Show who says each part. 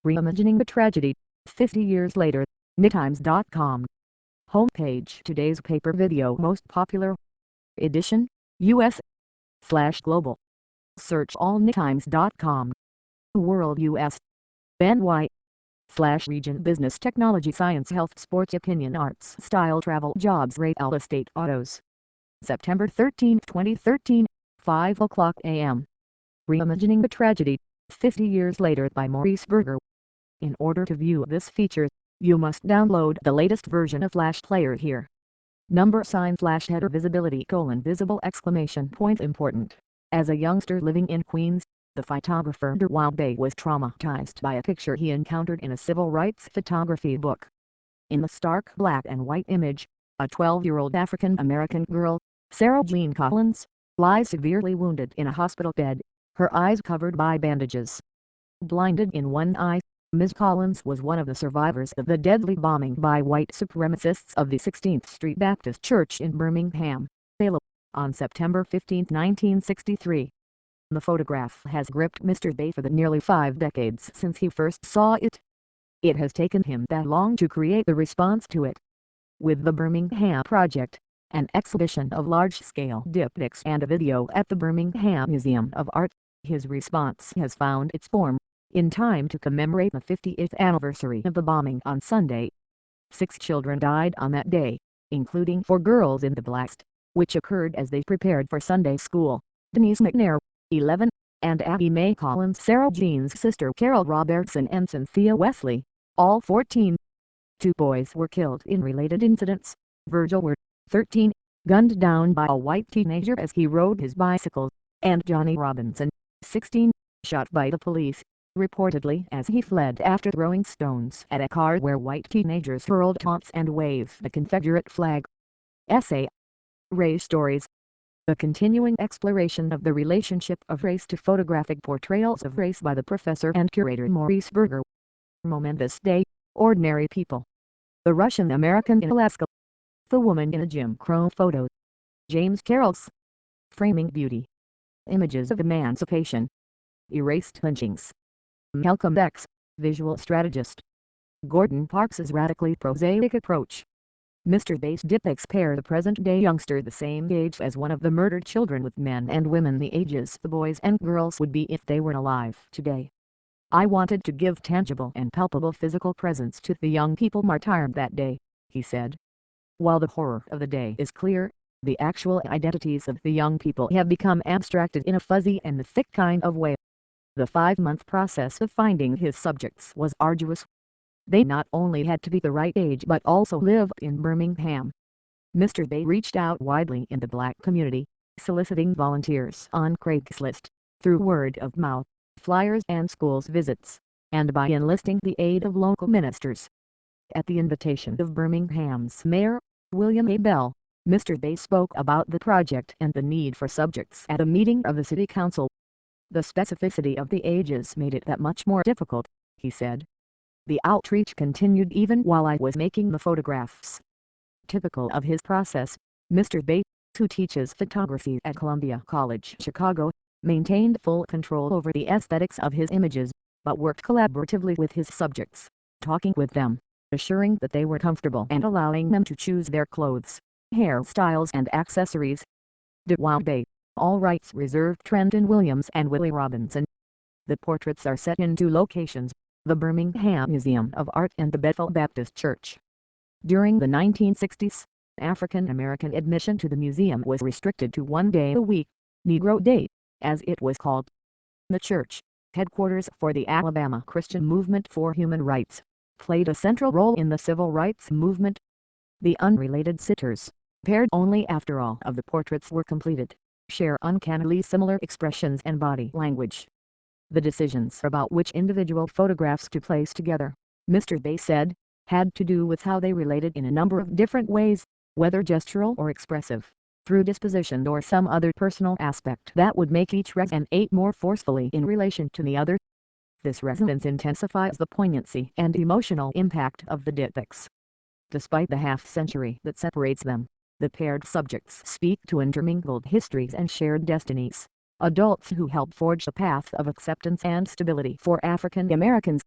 Speaker 1: Reimagining the Tragedy, 50 Years Later, NewTimes.com. Homepage. Today's paper video most popular edition, US/Global. Search all NewTimes.com. World US. NY/region Business Technology Science Health Sports Opinion Arts Style Travel Jobs Real Estate Autos. September 13, 2013, 5 o'clock a.m. Reimagining the Tragedy, 50 Years Later by Maurice Berger. In order to view this feature, you must download the latest version of Flash Player here. # header visibility : visible ! Important. As a youngster living in Queens, the photographer Derwent Bay was traumatized by a picture he encountered in a civil rights photography book. In the stark black and white image, a 12-year-old African-American girl, Sarah Jean Collins, lies severely wounded in a hospital bed, her eyes covered by bandages. Blinded in one eye, Ms. Collins was one of the survivors of the deadly bombing by white supremacists of the 16th Street Baptist Church in Birmingham, Alabama, on September 15, 1963. The photograph has gripped Mr. Bay for the nearly 5 decades since he first saw it. It has taken him that long to create the response to it. With the Birmingham Project, an exhibition of large-scale diptychs and a video at the Birmingham Museum of Art, his response has found its form, in time to commemorate the 50th anniversary of the bombing on Sunday. 6 children died on that day, including 4 girls in the blast, which occurred as they prepared for Sunday school. Denise McNair, 11, and Abby Mae Collins, Sarah Jean's sister Carol Robertson, and Cynthia Wesley, all 14. 2 boys were killed in related incidents. Virgil Ward, 13, gunned down by a white teenager as he rode his bicycle, and Johnny Robinson, 16, shot by the police, reportedly as he fled after throwing stones at a car where white teenagers hurled taunts and waved the Confederate flag. Essay: Race Stories. A continuing exploration of the relationship of race to photographic portrayals of race by the professor and curator Maurice Berger. Momentous Day, Ordinary People. The Russian-American in Alaska. The Woman in a Jim Crow Photo. James Carroll's Framing Beauty. Images of Emancipation. Erased Lynchings. Malcolm X, Visual Strategist. Gordon Parks's Radically Prosaic Approach. Mr. Bay's diptychs pair the present-day youngster the same age as one of the murdered children with men and women the ages the boys and girls would be if they were alive today. I wanted to give tangible and palpable physical presence to the young people martyred that day, he said. While the horror of the day is clear, the actual identities of the young people have become abstracted in a fuzzy and thick kind of way. The 5-month process of finding his subjects was arduous. They not only had to be the right age but also lived in Birmingham. Mr. Bay reached out widely in the black community, soliciting volunteers on Craigslist, through word of mouth, flyers and schools visits, and by enlisting the aid of local ministers. At the invitation of Birmingham's Mayor, William A. Bell, Mr. Bay spoke about the project and the need for subjects at a meeting of the City Council. The specificity of the ages made it that much more difficult, he said. The outreach continued even while I was making the photographs. Typical of his process, Mr. Bay, who teaches photography at Columbia College, Chicago, maintained full control over the aesthetics of his images, but worked collaboratively with his subjects, talking with them, assuring that they were comfortable and allowing them to choose their clothes, hairstyles and accessories. Derwent Bay, all rights reserved. Trenton Williams and Willie Robinson. The portraits are set in 2 locations, the Birmingham Museum of Art and the Bethel Baptist Church. During the 1960s, African-American admission to the museum was restricted to 1 day a week, Negro Day, as it was called. The church, headquarters for the Alabama Christian Movement for Human Rights, played a central role in the civil rights movement. The unrelated sitters, paired only after all of the portraits were completed, share uncannily similar expressions and body language. The decisions about which individual photographs to place together, Mr. Bay said, had to do with how they related in a number of different ways, whether gestural or expressive, through disposition or some other personal aspect that would make each resonate more forcefully in relation to the other. This resonance intensifies the poignancy and emotional impact of the diptychs. Despite the half-century that separates them, the paired subjects speak to intermingled histories and shared destinies. Adults who help forge a path of acceptance and stability for African Americans.